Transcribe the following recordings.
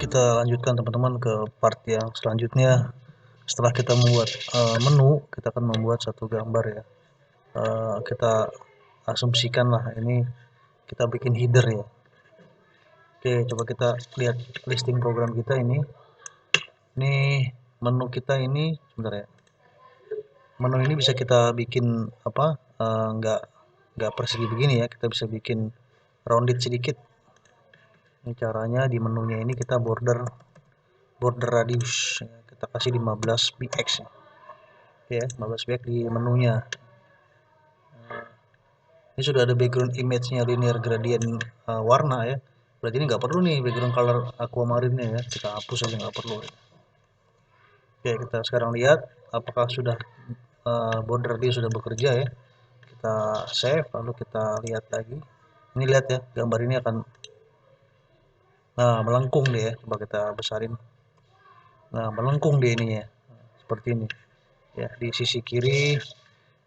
kita lanjutkan teman-teman ke part yang selanjutnya. Setelah kita membuat menu, kita akan membuat satu gambar ya. Kita asumsikan lah ini kita bikin header ya. Oke, coba kita lihat listing program kita ini. Ini menu kita ini, sebentar ya. Menu ini bisa kita bikin apa? Nggak persegi begini ya. Kita bisa bikin rounded sedikit. Ini caranya di menunya ini kita border radius. Kita kasih 15 px ya. Oke ya, 15 px di menunya. Ini sudah ada background image-nya linear gradient warna ya. Berarti ini nggak perlu nih background color aquamarine-nya ya. Kita hapus aja, nggak perlu ya. Oke, kita sekarang lihat apakah sudah border dia sudah bekerja ya. Kita save, lalu kita lihat lagi. Ini lihat ya, gambar ini akan melengkung deh ya. Coba kita besarin. Nah, melengkung deh ininya. Seperti ini. Ya, di sisi kiri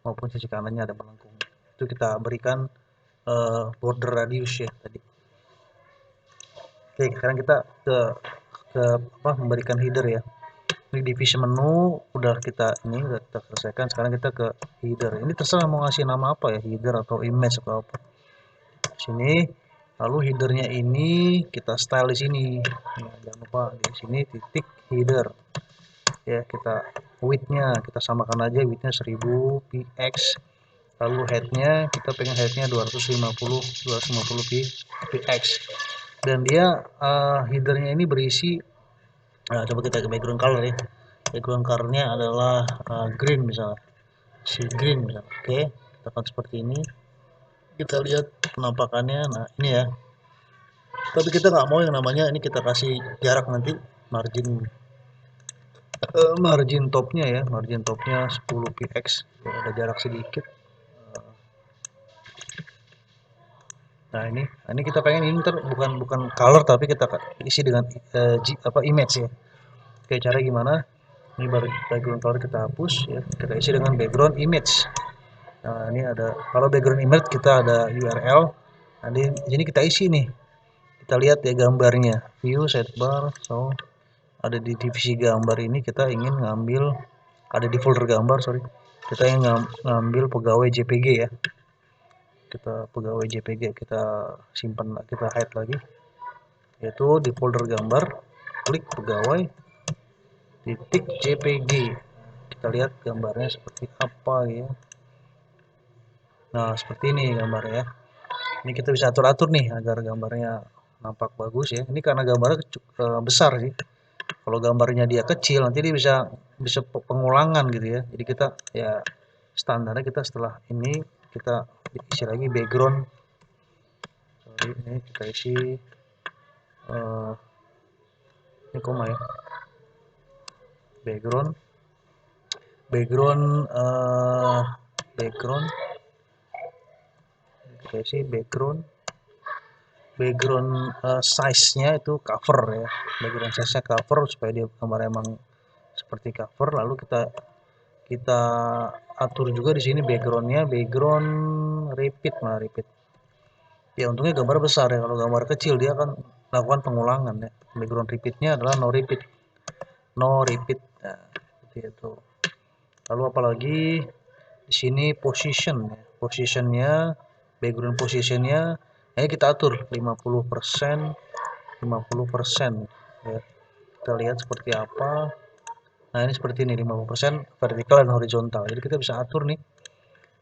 maupun sisi kanannya ada melengkung. Itu kita berikan border radius ya tadi. Oke, sekarang kita ke memberikan header ya. Ini divisi menu udah kita selesaikan. Sekarang kita ke header. Ini terserah mau ngasih nama apa ya, header atau image atau apa. Sini, lalu headernya ini kita style di sini. Nah, jangan lupa di sini titik header. Ya, kita width-nya kita samakan aja, width-nya 1000 px. Lalu head-nya kita pengen head-nya 250 px. Dan dia header-nya ini berisi, coba kita ke background color ya. Background color-nya adalah green misalnya, si green misalnya. Oke, kita akan seperti ini. Kita lihat penampakannya. Nah ini ya. Tapi kita nggak mau yang namanya ini, kita kasih jarak nanti margin topnya ya, margin topnya 10 px. Ya, ada jarak sedikit. Nah ini kita pengen ini bukan color tapi kita isi dengan image ya. Oke, cara gimana? Ini background color kita hapus ya, kita isi dengan background image. Nah ini ada, kalau background image kita ada URL. Nah di sini kita isi nih, kita lihat ya gambarnya, view sidebar. So ada di divisi gambar ini kita ingin ngambil, ada di folder gambar, kita ingin ngambil pegawai JPG ya. Kita pegawai JPG kita simpan, kita hide lagi, yaitu di folder gambar, klik pegawai titik JPG. Kita lihat gambarnya seperti apa ya. Nah seperti ini gambarnya ya. Ini kita bisa atur-atur nih agar gambarnya nampak bagus ya. Ini karena gambarnya besar sih. Kalau gambarnya dia kecil nanti dia bisa pengulangan gitu ya. Jadi kita ya standarnya kita setelah ini kita isi lagi background. Ini kita isi ini koma ya. Background kita isi background size-nya itu cover ya. Background size-nya cover supaya dia gambar emang seperti cover. Lalu kita atur juga di sini background-nya, background repeat. Nah, repeat. Ya untungnya gambar besar ya, kalau gambar kecil dia akan lakukan pengulangan ya. Background repeat-nya adalah no repeat. Nah, seperti itu. Lalu apalagi di sini position ya. Position-nya, background position-nya kita atur 50%, 50% ya. Kita lihat seperti apa. Nah, ini seperti ini, 50% vertikal dan horizontal. Jadi kita bisa atur nih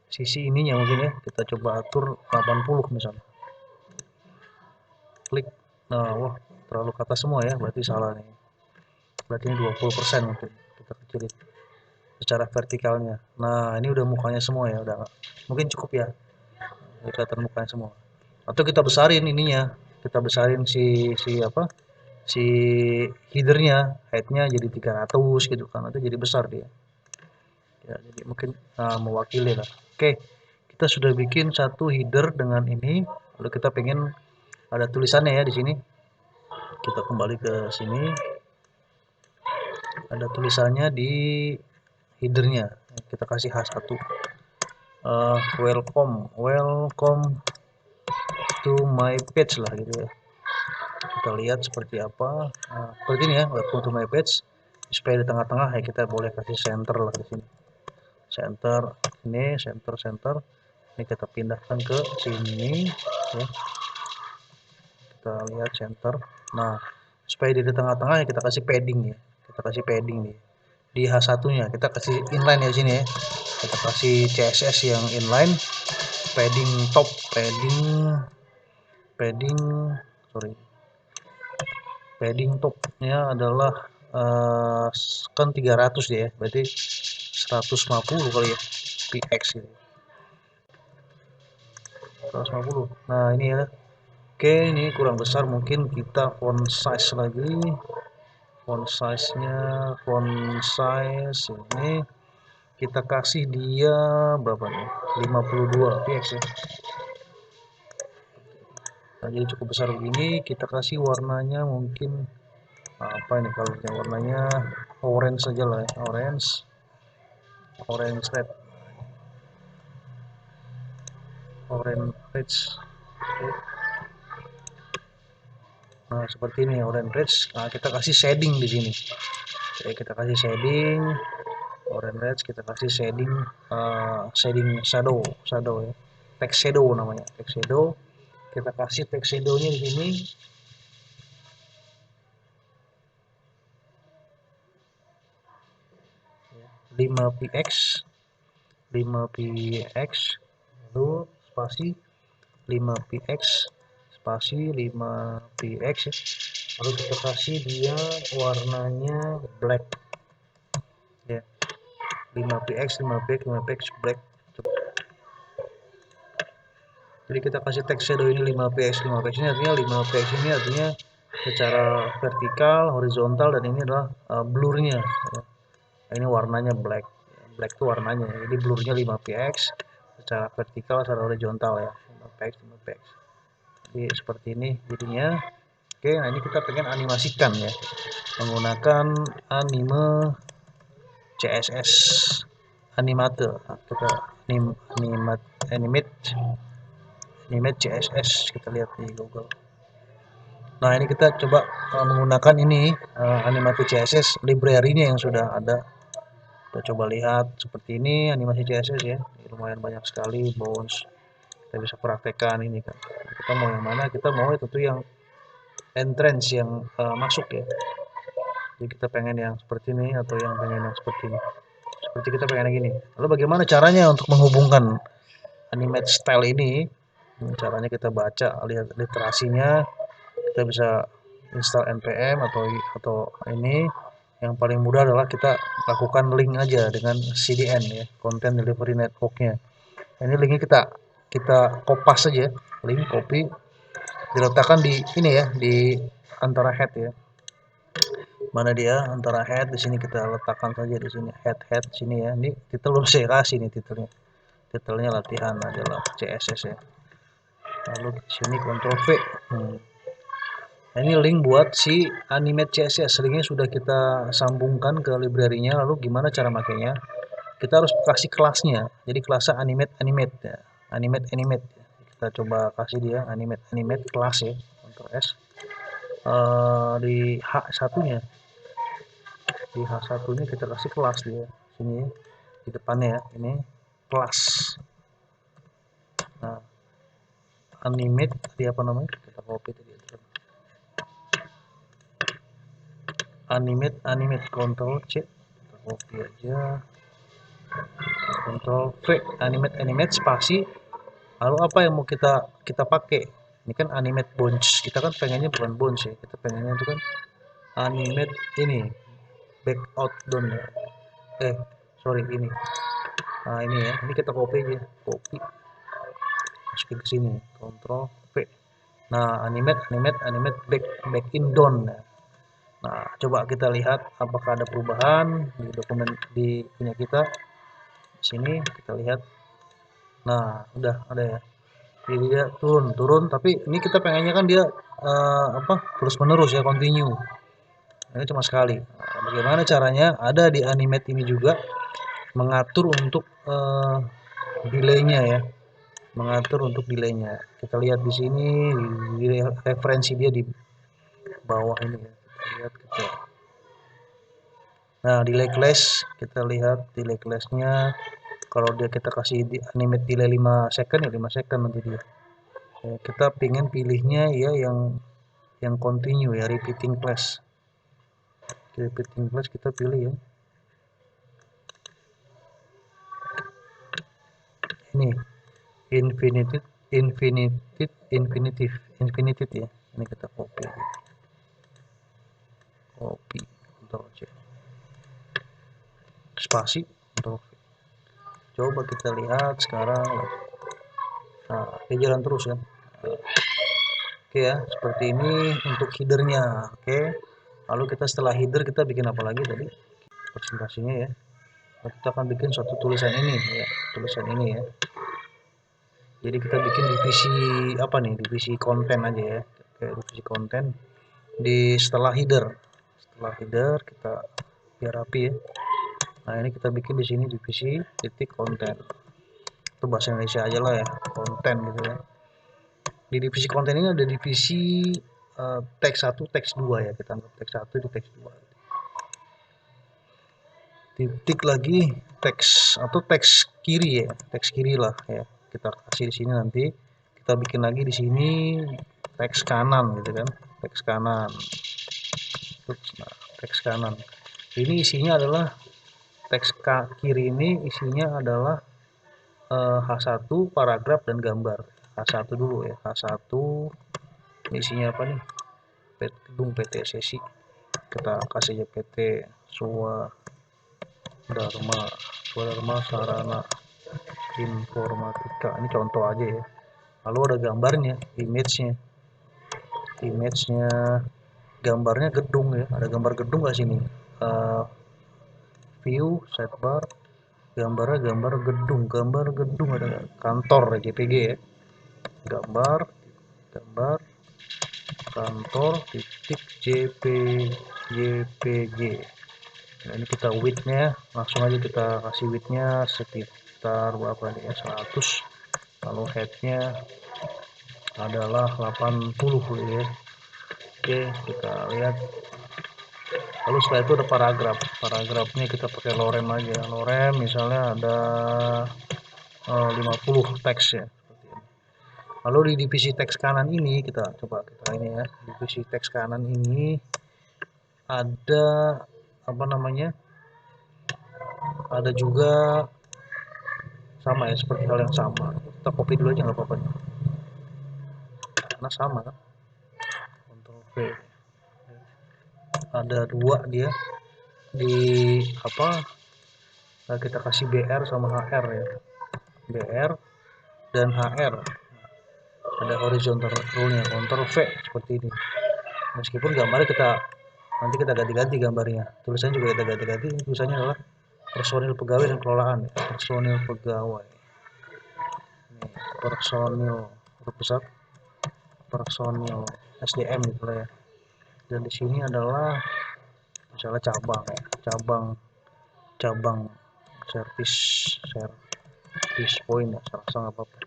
sisi ininya mungkin ya. Kita coba atur 80 misalnya. Klik. Nah, wah, terlalu ke atas semua ya, berarti salah nih. Berarti ini 20% mungkin. Kita kecilin secara vertikalnya. Nah, ini udah mukanya semua ya, udah mungkin cukup ya. Kelihatan mukanya semua. Atau kita besarin ininya. Kita besarin si headernya, headnya jadi 300 gitu kan, itu jadi besar dia ya, jadi mungkin mewakili lah. Oke, kita sudah bikin satu header dengan ini. Lalu kita pengen ada tulisannya ya di sini. Kita kembali ke sini, ada tulisannya di headernya, kita kasih H1 welcome to my page lah gitu ya. kita lihat seperti apa. Nah, seperti ini ya, welcome to my page. Supaya di tengah-tengah ya kita boleh kasih center lah di sini. Center ini, center. Ini kita pindahkan ke sini ya. Kita lihat center. Nah, supaya di tengah-tengah ya kita kasih padding ya. Kita kasih padding nih. Di H1-nya kita kasih inline ya sini ya. Kita kasih CSS yang inline, padding top, padding sorry. Padding topnya adalah kan 300 ya, berarti 150 kali ya px gitu. 150. Nah, ini ya. Oke, ini kurang besar, mungkin kita font size lagi. Font size ini kita kasih dia berapa nih? 52 px ya. Nah, jadi cukup besar begini, kita kasih warnanya mungkin apa ini kalau warnanya orange saja lah ya, orange red. Okay. Nah, seperti ini orange red. Nah, kita kasih shading di sini. Oke, kita kasih shading orange red, kita kasih shading shadow ya. Text shadow namanya, text shadow. Kita kasih text shadownya di sini. Ya, 5px lalu spasi 5px spasi 5px ya. Lalu kita kasih dia warnanya black ya, 5px black. Jadi kita kasih text shadow ini 5px ini artinya 5px ini artinya secara vertikal, horizontal, dan ini adalah blurnya ya. Ini warnanya black itu warnanya, jadi blurnya 5px secara vertikal, secara horizontal ya, 5px. Jadi seperti ini jadinya. Oke, nah ini kita pengen animasikan ya menggunakan anime CSS animator. Nah, kita animate CSS, kita lihat di Google. Nah, ini kita coba menggunakan ini animasi CSS library-nya yang sudah ada. Kita coba lihat seperti ini animasi CSS ya. Ini lumayan banyak sekali bounce. Kita bisa praktekkan ini kan. Kita mau yang mana? Kita mau itu yang entrance yang masuk ya. Jadi kita pengen yang seperti ini atau yang pengen yang seperti ini. Seperti kita pengen yang gini. Lalu bagaimana caranya untuk menghubungkan animate style ini? Caranya kita baca, lihat literasinya. Kita bisa install npm atau ini. Yang paling mudah adalah kita lakukan link aja dengan CDN ya, Content Delivery Network-nya. Ini linknya kita kopas saja, link copy, diletakkan di ini ya, di antara head ya. Mana dia antara head, di sini kita letakkan saja di sini head sini ya. Ini titel belum saya kasih nih titelnya. Titelnya latihan adalah CSS ya. Lalu di sini Ctrl V. Nah, ini link buat si animate CSS. Linknya sudah kita sambungkan ke library-nya. Lalu gimana cara makainya? Kita harus kasih kelasnya. Jadi kelasnya animate ya. Animate ya. Kita coba kasih dia animate kelas ya. Ctrl S. Di H1-nya. Di H1-nya kita kasih kelas dia. Sini di depannya ya. Ini kelas. Nah, animate tadi apa namanya? Kita copy tadi. Animate Ctrl C, kita copy aja, Ctrl V, animate spasi. Lalu apa yang mau kita pakai? Ini kan animate bounce, kita kan pengennya bukan bounce ya, kita pengennya itu kan animate ini back out down ya. Sorry ini. Nah, ini ya, ini kita copy aja, masukin ke sini, Ctrl V. Nah, animate back in down. Nah, coba kita lihat apakah ada perubahan di dokumen di punya kita. Di sini kita lihat. Nah, udah ada ya. Jadi dia turun, tapi ini kita pengennya kan dia terus menerus ya, continue. Ini cuma sekali. Nah, bagaimana caranya? Ada di animate ini juga mengatur untuk delay-nya ya. Mengatur untuk delay-nya. Kita lihat di sini di referensi dia di bawah ini ya, kita lihat nah delay class, kita lihat delay classnya. Kalau dia kita kasih di animate delay 5 second ya 5 second nanti dia. Kita pengen pilihnya ya yang continue ya, repeating class. Repeating class kita pilih ya. Ini infinitive infinitive ya. Ini kita copy. Copy Ctrl C. Spasi Ctrl V. Coba kita lihat sekarang. Nah, dia jalan terus ya. Oke ya, seperti ini untuk headernya. Oke. Lalu kita setelah header kita bikin apa lagi tadi? Presentasinya ya. Kita akan bikin suatu tulisan ini ya, tulisan ini ya. Jadi kita bikin divisi apa nih? Divisi konten aja ya. Kayak divisi konten di setelah header. Setelah header kita biar rapi ya. Nah, ini kita bikin di sini divisi titik konten. Itu bahasa Indonesia aja lah ya, konten gitu ya. Di divisi konten ini ada divisi teks 1, teks 2 ya. Kita anggap teks 1 di teks 2. Titik lagi teks atau teks kiri ya, teks kiri lah ya. Kita kasih di sini nanti. Kita bikin lagi di sini teks kanan gitu kan. Teks kanan. Nah, teks kanan. Ini isinya adalah teks kiri ini isinya adalah H1 paragraf dan gambar. H1 dulu ya. H1 isinya apa nih? Gedung PT sesi. Kita kasih aja PT Swadharma Sarana Informatika. Ini contoh aja ya. Lalu ada gambarnya, image-nya gambarnya gedung ya. Ada gambar gedung nggak sini? View sidebar, gambar gedung ada kantor JPG ya. Gambar kantor titik JPG. Nah, ini kita width-nya langsung aja kita kasih width-nya sekitar berapa nih ya, 100. Lalu head-nya adalah 80 ya. Oke, kita lihat. Lalu setelah itu ada paragrafnya kita pakai lorem aja. Lorem misalnya ada 50 teks ya. Lalu di divisi teks kanan ini kita ini ya. Divisi teks kanan ini ada apa namanya? Ada juga sama ya, seperti hal yang sama. Kita copy dulu aja nggak apa-apa. Karena sama kan. Ctrl V. Ada dua dia di apa? Kita kasih BR sama HR ya. BR dan HR. Ada horizontal rule-nya, Ctrl V seperti ini. Meskipun gambarnya nanti kita ganti-ganti gambarnya. Tulisannya juga kita ganti-ganti. Tulisannya adalah personil pegawai dan kelolaan. Personil pegawai. Ini personil besar. Personil SDM gitu lah ya. Dan di sini adalah misalnya cabang service point ya, salah apa-apa.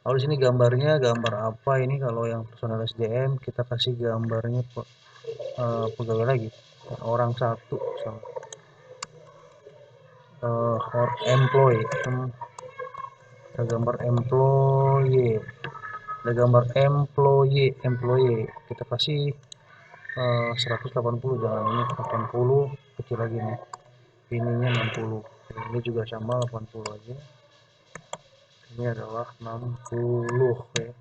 Lalu di sini gambar apa ini? Kalau yang personal SDM kita kasih gambarnya pegawai lagi, orang satu sama employee. Ada gambar employee kita kasih 180, jangan ini 80 kecil lagi nih, ininya 60, ini juga sama 80 aja, ini adalah 60 ya.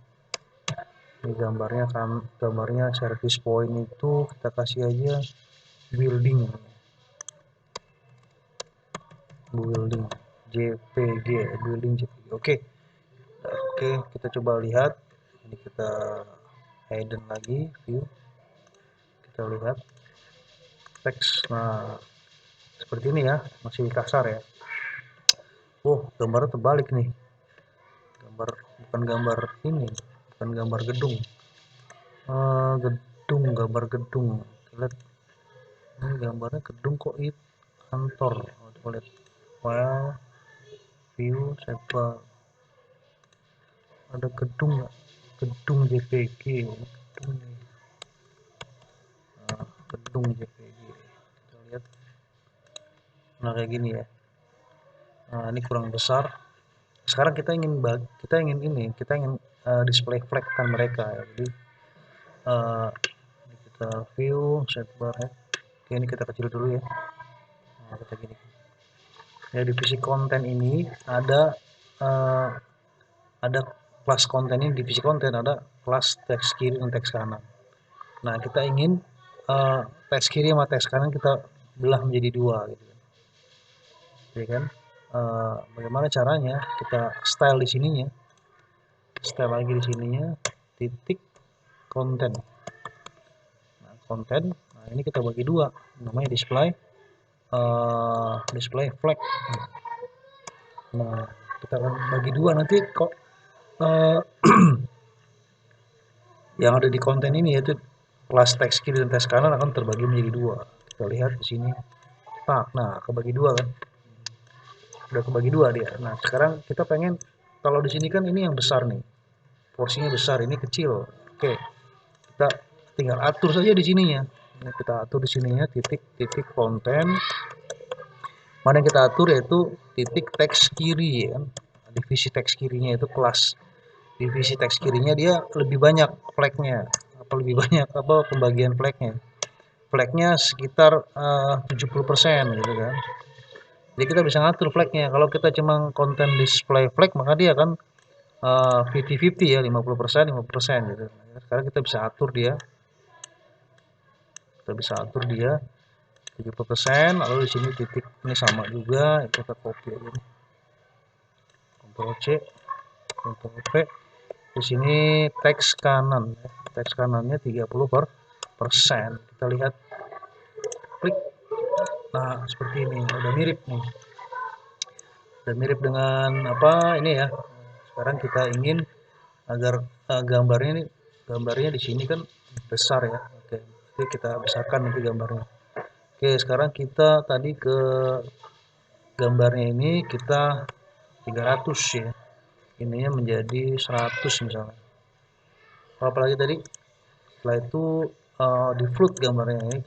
Ini gambarnya service point itu kita kasih aja building JPG. Oke, kita coba lihat. Ini kita hidden lagi view, kita lihat teks. Nah, seperti ini ya, masih kasar ya. Gambarnya terbalik nih. Bukan gambar gedung. Gambar gedung. Lihat. Ini gambarnya gedung kok itu kantor. Lihat. File, view, sidebar. Ada gedung nggak? Gedung JPG. Gedung nih. Bandung JPG. Kita lihat, nah kayak gini ya. Nah ini kurang besar. Sekarang kita ingin display flag kan mereka ya. Jadi uh, kita view sidebar ya. Oke, ini kita kecil dulu ya. Nah, kita gini ya, divisi konten ini uh, ada kelas konten, ini divisi konten, ada kelas teks kiri dan teks kanan. Nah kita ingin teks kiri sama teks kanan kita belah menjadi dua gitu ya kan. Bagaimana caranya? Kita style di sininya, style lagi di sininya, titik konten. Nah konten, nah ini kita bagi dua, namanya display flag. Nah kita akan bagi dua nanti kok yang ada di konten ini, yaitu kelas teks kiri dan teks kanan akan terbagi menjadi dua. Kita lihat di sini, nah kebagi dua kan, udah kebagi dua dia. Nah sekarang kita pengen, kalau di sini kan ini yang besar nih, porsinya besar, ini kecil. Oke, kita tinggal atur saja di sininya. Ini kita atur di sininya, titik konten. Mana yang kita atur yaitu titik teks kiri ya kan. Divisi teks kirinya itu kelas. Divisi teks kirinya dia lebih banyak flagnya, lebih banyak pembagian flagnya. Flagnya sekitar 70% gitu kan. Jadi kita bisa ngatur flagnya. Kalau kita cuma konten display flag, maka dia akan 50-50 ya, 50%, 50% gitu. Sekarang kita bisa atur dia. Kita bisa atur dia 70%, lalu di sini titik ini sama juga, kita copy aja nih. Ctrl C, Ctrl V. Di sini teks kanan, teks kanannya 30%. Kita lihat, klik. Nah, seperti ini, udah mirip nih. Udah mirip dengan apa ini ya. Sekarang kita ingin agar gambarnya di sini kan besar ya. Oke, jadi kita besarkan nanti gambarnya. Oke, sekarang kita tadi ke gambarnya ini kita 300 ya. Ininya menjadi 100 misalnya. Apalagi tadi, setelah itu di float gambarnya ini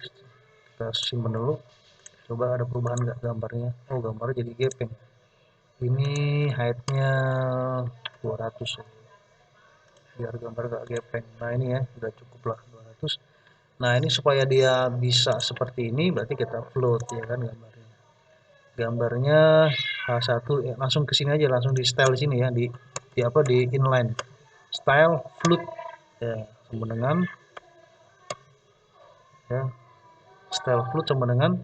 kita simpan dulu. Coba ada perubahan nggak gambarnya? Oh, gambarnya jadi gepeng. Ini height-nya 200 ya. Biar gambar gak gepeng. Nah ini ya, udah cukup lah 200. Nah ini supaya dia bisa seperti ini, berarti kita float ya kan gambarnya. Gambarnya H1 ya, langsung ke sini aja, langsung di style di sini ya, di inline. Style float ya, sama dengan ya, style float sama dengan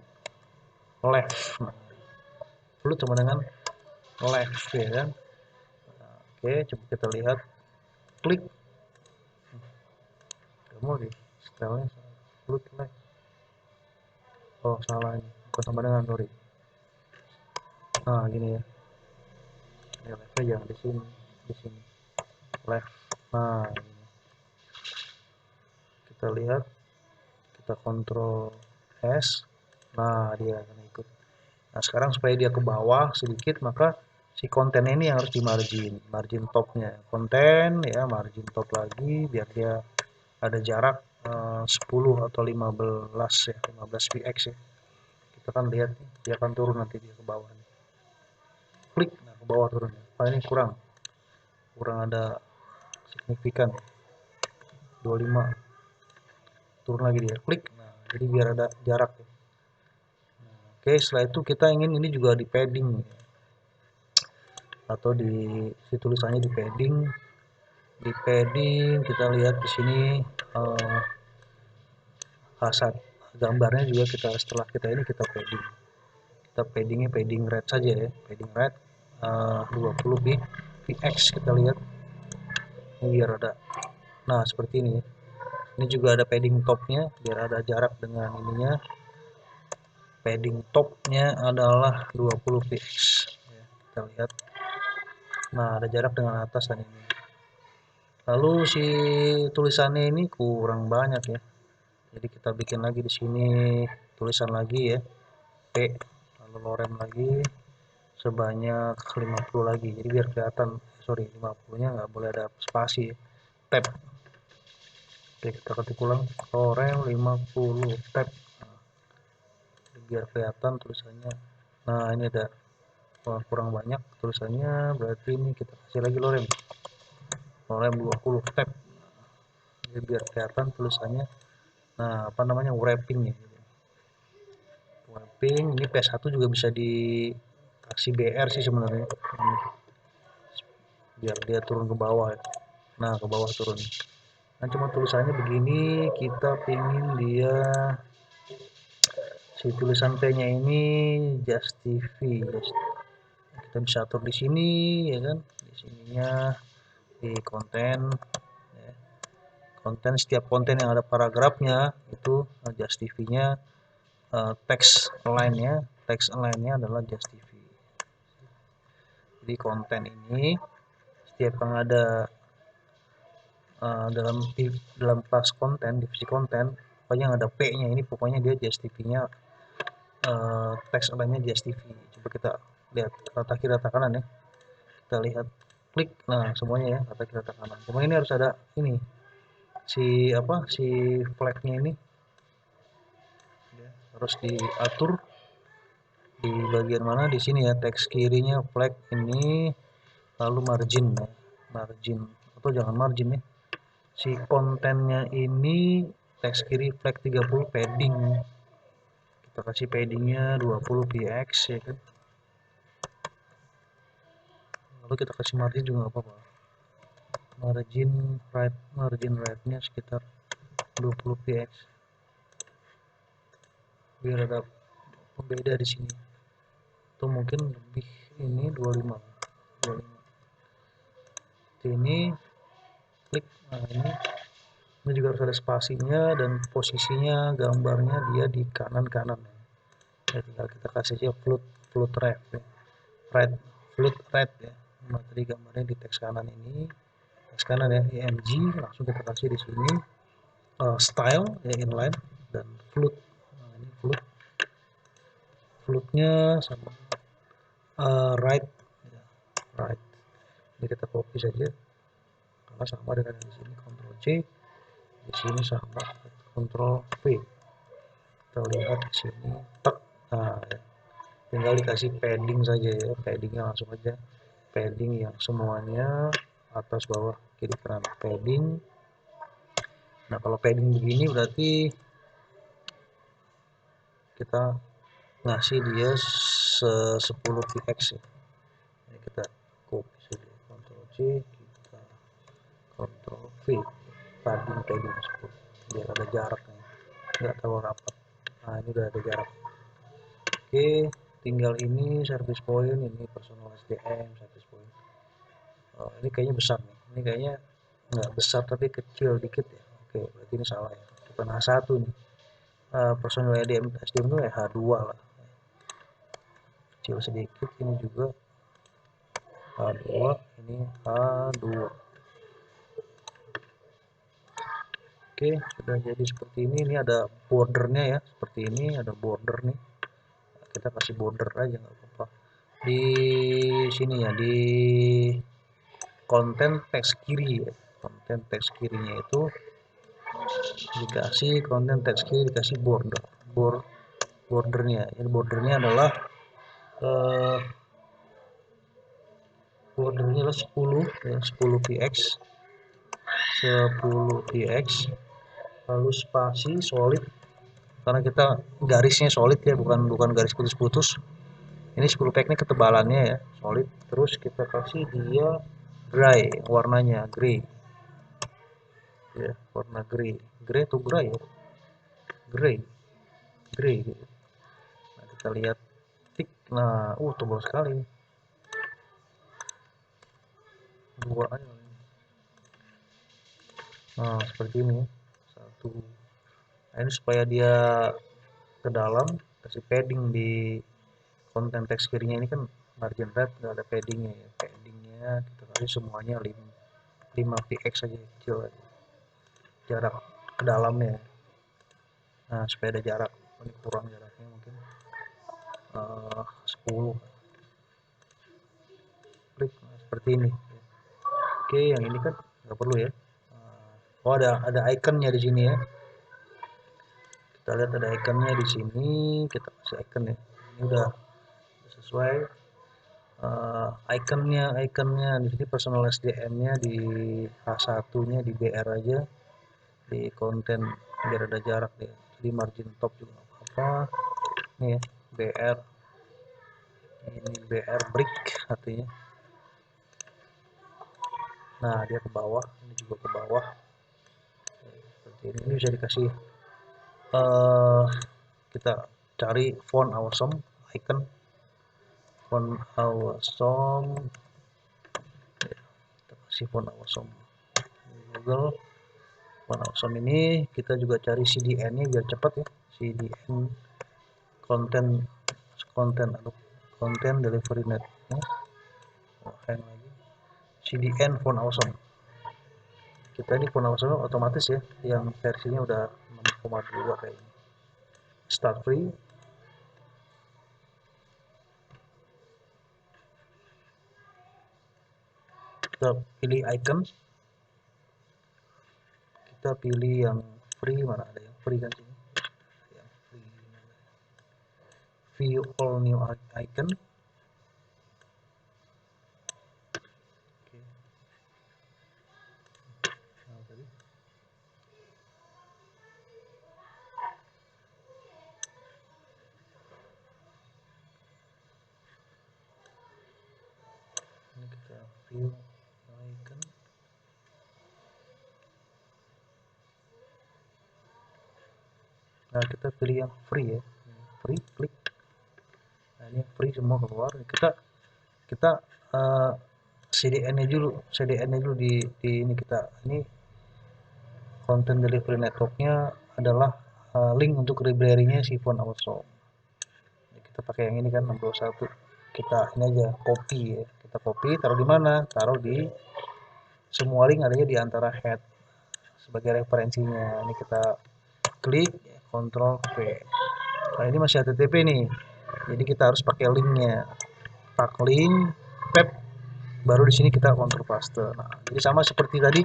left. Nah, float sama dengan left ya kan. Nah, oke, coba kita lihat, klik. Kamu di stylenya float left. Oh salah, ini bukan sama dengan, sorry. Nah gini ya, ini leftnya jangan di sini left. Nah ini. Kita lihat, kita kontrol S. Nah dia akan ikut. Nah sekarang supaya dia ke bawah sedikit, maka si konten ini yang harus di margin topnya konten ya, margin top lagi biar dia ada jarak 10 atau 15 ya, 15 px ya. Kita kan lihat dia akan turun nanti, dia ke bawah. Klik, nah ke bawah turun. Ini kurang ada signifikan, 25. Turun lagi dia, klik. Nah jadi biar ada jarak ya. Nah, oke, setelah itu kita ingin ini juga di padding ya. Atau si tulisannya di padding kita lihat di sini fasad gambarnya juga, setelah kita paddingnya padding red saja ya, padding red 20 px. Kita lihat ini biar ada, nah seperti ini ya. Ini juga ada padding topnya biar ada jarak dengan ininya. Padding topnya adalah 20 px ya, kita lihat. Nah ada jarak dengan atas dan ini. Lalu si tulisannya ini kurang banyak ya, jadi kita bikin lagi di sini tulisan lagi ya, P, lalu lorem lagi sebanyak 50 lagi, jadi biar kelihatan, sorry 50 nya nggak boleh ada spasi ya. Tab. Oke, kita ketik ulang, lorem 50 tab. biar kelihatan tulisannya. Nah ini ada kurang banyak tulisannya, berarti ini kita kasih lagi lorem 20 tab, jadi biar kelihatan tulisannya. Nah apa namanya, wrapping ya, wrapping. Ini PS1 juga bisa dikasih BR sih sebenarnya, biar dia turun ke bawah ya. Nah ke bawah turun. Nah cuma tulisannya begini, kita pingin dia si tulisan P nya ini Just TV, kita bisa atur di sini ya kan, di sininya di konten ya. Konten, setiap konten yang ada paragrafnya itu Just TV nya, teks align-nya adalah Just TV. Jadi konten ini setiap yang ada dalam kelas konten, divisi konten, pokoknya yang ada P nya ini pokoknya dia Just TV nya, teks align-nya Just TV. Coba kita lihat rata kiri rata kanan ya, kita lihat klik, nah semuanya ya rata kiri rata kanan. Cuma ini harus ada ini si flagnya ini ya, harus diatur di bagian mana, di sini ya, teks kirinya flag ini, lalu margin ya, margin atau jangan margin ya, si kontennya ini teks kiri flag 30 padding, kita kasih paddingnya 20 px ya kan, lalu kita kasih margin juga nggak apa-apa, margin right nya sekitar 20 px biar ada pembeda di sini, atau mungkin lebih, ini 25 ini klik. Nah ini juga harus ada spasinya dan posisinya gambarnya dia di kanan ya, tinggal kita kasih aja float right ya, float right ya. Nah tadi gambarnya di teks kanan ini, teks kanan ya, img langsung kita kasih di sini, style ya, inline dan float. Nah ini floatnya sama right ya, right. Ini kita copy saja karena sama dengan di sini, Ctrl C, di sini sama Ctrl V. Kita lihat di sini, nah ya, tinggal dikasih padding saja ya, paddingnya langsung aja, padding yang semuanya atas bawah kiri kanan padding. Nah kalau padding begini berarti kita ngasih dia 10 px ya. Ini kita copy saja, Ctrl C, kita Ctrl V, padding 10 biar ada jaraknya, nggak terlalu rapat. Nah ini udah ada jarak. Oke, tinggal ini service point, ini personal SDM service point. Ini kayaknya besar nih, ini kayaknya nggak besar tapi kecil dikit ya. Oke berarti ini salah ya, bukan H1 nih, personal SDM itu ya H2 lah, kecil sedikit. Ini juga H2, ini H2. Oke sudah jadi seperti ini. Ini ada bordernya ya, seperti ini ada border nih, kita kasih border aja nggak apa-apa di sini ya, di konten teks kiri ya, konten teks kirinya itu dikasih, konten teks kiri dikasih bordernya. Ini bordernya adalah bordernya adalah 10 ya, 10 px 10 px, lalu spasi solid karena kita garisnya solid ya, bukan garis putus-putus. Ini 10 px ini ketebalannya ya solid, terus kita kasih dia gray, warnanya gray ya, warna gray atau gray ya, gray gitu. Nah, kita lihat tik, nah tebal sekali, dua aja. Nah seperti ini satu. Nah ini supaya dia ke dalam, kasih padding di konten teks kirinya. Ini kan margin red nggak ada paddingnya ya, paddingnya kita kasih semuanya 5 px saja, kecil aja jarak ke dalamnya. Nah supaya ada jarak, ini kurang jaraknya mungkin 10, klik. Nah, seperti ini. Oke yang ini kan nggak perlu ya. Oh ada ikonnya di sini ya, Kita lihat ada ikonnya di sini, kita kasih icon ya. Ini udah sesuai. Ikonnya di sini personal SDM-nya di H1-nya di BR aja, di konten biar ada jarak ya. Di margin top juga nggak apa-apa. Nih ya, BR. Ini BR brick artinya. Nah, dia ke bawah, ini juga ke bawah. Seperti ini bisa dikasih kita cari font awesome icon font awesome, kita kasih font awesome Google. Font awesome ini kita juga cari CDN nya biar cepat ya, CDN konten konten delivery net ya. Hang lagi CDN font awesome, kita ini font awesome otomatis ya, yang versinya udah 6,2 kayak ini. Start free, kita pilih icon, kita pilih yang free, mana ada yang free kan sini, yang free, view all new icon. Oke. Nah, tadi ini kita view icon. Nah, kita pilih yang free ya, free, klik. Nah, ini free semua keluar. Kita CDN-nya dulu di ini, kita ini content delivery networknya adalah link untuk library-nya si font awesome. Kita pakai yang ini kan 61. Kita ini aja copy ya, kita copy, taruh di mana? Taruh di semua link adanya di antara head sebagai referensinya. Ini kita klik, Ctrl V. Nah, ini masih HTTP nih, jadi kita harus pakai linknya. Tak link, pep, baru di sini kita Ctrl paste. Nah, jadi sama seperti tadi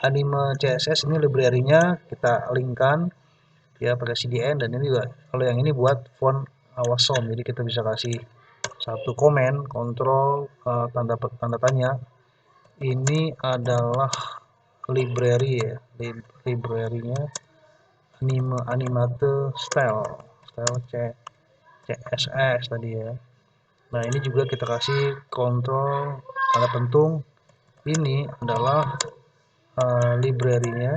anime CSS, ini library-nya kita linkkan ya pakai CDN, dan ini juga kalau yang ini buat font awesome. Jadi kita bisa kasih satu komen, kontrol tanda tanya. Ini adalah library ya, library-nya animate style CSS tadi ya. Nah, ini juga kita kasih kontrol tanda pentung. Ini adalah library-nya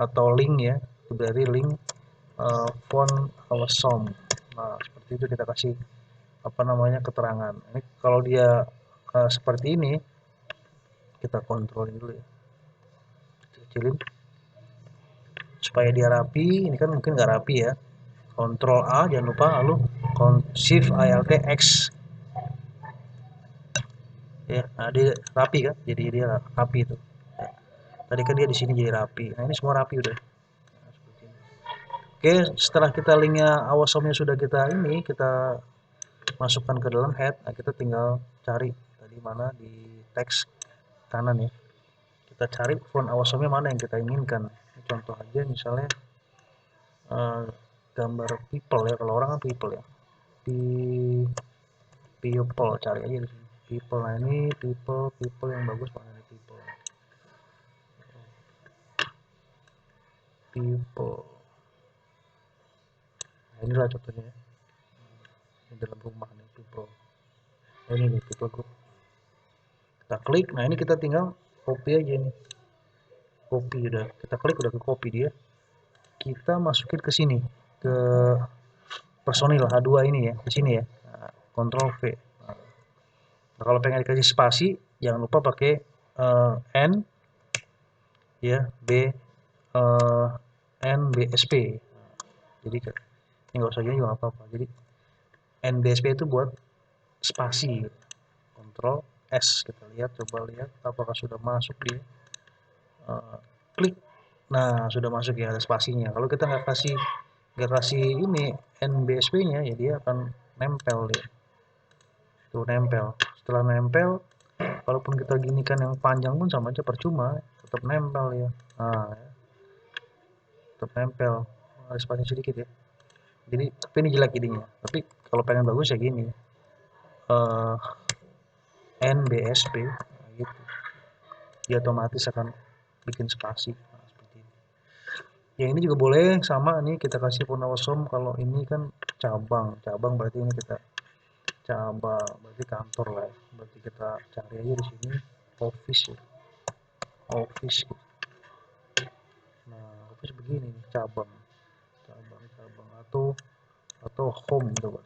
atau link ya, library link font awesome. Nah, seperti itu kita kasih apa namanya keterangan. Ini kalau dia seperti ini, kita kontrol dulu ya, kecilin supaya dia rapi. Ini kan mungkin nggak rapi ya. Kontrol A, jangan lupa, lalu Shift Alt X ya. Nah, dia rapi kan, jadi dia rapi itu ya. Tadi kan dia di sini jadi rapi. Nah, ini semua rapi udah. Nah, seperti ini. Oke, setelah kita linknya awesome-nya sudah kita ini, kita masukkan ke dalam head. Nah, kita tinggal cari tadi mana di teks kanan ya, kita cari font awesome-nya mana yang kita inginkan. Contoh aja misalnya gambar people ya, kalau orang kan people ya, people, cari aja di sini people. Nah, ini people yang bagus mana nih, people. Nah, inilah contohnya ya. Ini dalam rumah nih people. Nah, ini nih people group, kita klik. Nah, ini kita tinggal copy aja nih, copy, udah kita klik, udah ke copy dia. Kita masukin ke sini, ke personil H2 ini ya, di sini ya. Nah, Ctrl V. Nah, kalau pengen dikasih spasi, jangan lupa pakai N ya, B N BSP. Jadi ini nggak usah gini juga nggak apa-apa. Jadi NBSP itu buat spasi. Ctrl S, kita lihat, coba lihat apakah sudah masuk dia. Klik. Nah, sudah masuk ya, ada spasinya. Kalau kita nggak kasih ini NBSP-nya ya, dia akan nempel dia. Tuh, nempel. Setelah nempel, walaupun kita ginikan yang panjang pun sama aja percuma, tetap nempel ya. Nah, tetap nempel. ada spasi sedikit ya. Jadi tapi ini jelek jadinya. Tapi kalau pengen bagus ya gini. eh NBSP gitu. Dia otomatis akan bikin spasi. Nah, seperti ini. Yang ini juga boleh sama nih kita kasih Purnawasum. Kalau ini kan cabang berarti ini kita cabang berarti kantor lah ya. Berarti kita cari aja di sini office ya. Office gitu. Nah, office begini nih, cabang atau home coba.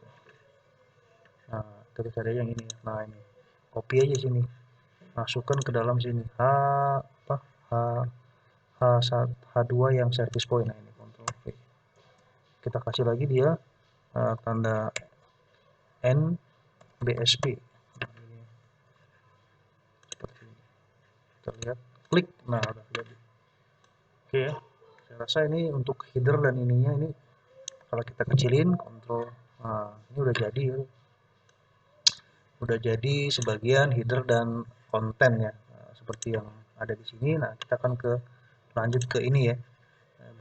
Nah, kita cari yang ini. Nah, ini. Copy aja sini. Masukkan ke dalam sini. Apa? H H2 yang service point. Nah, ini kontrol V. Kita kasih lagi dia tanda NBSP. Nah, ini seperti ini. Kita lihat, klik. Nah, udah jadi. Oke ya. Saya rasa ini untuk header dan ininya ini kalau kita kecilin kontrol. Nah, ini udah jadi ya. Udah jadi sebagian header dan konten ya. Nah, seperti yang ada di sini. Nah, kita akan lanjut ke ini ya,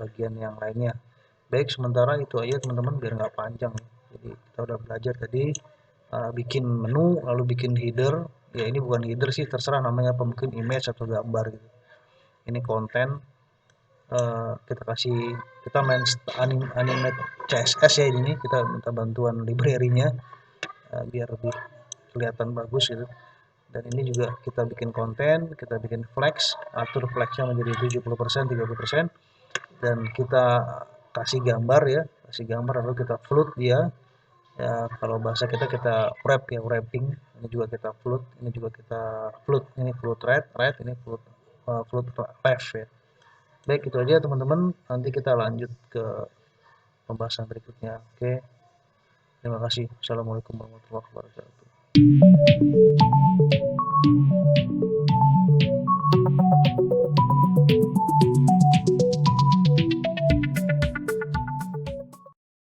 bagian yang lainnya. Baik, sementara itu aja teman-teman biar nggak panjang. Jadi kita udah belajar tadi bikin menu, lalu bikin header. Ya ini bukan header sih, terserah namanya apa, mungkin image atau gambar gitu. Ini konten. Kita main animate CSS ya, ini kita minta bantuan library-nya biar lebih kelihatan bagus gitu. Dan ini juga kita bikin konten, kita bikin flex, atur flexnya menjadi 70%, 30%, dan kita kasih gambar ya, lalu kita float dia. Ya, kalau bahasa kita wrap ya, wrapping. Ini juga kita float, ini juga kita float. Ini float right, ini float left ya. Baik, itu aja teman-teman. Nanti kita lanjut ke pembahasan berikutnya. Oke. Terima kasih. Assalamualaikum warahmatullahi wabarakatuh.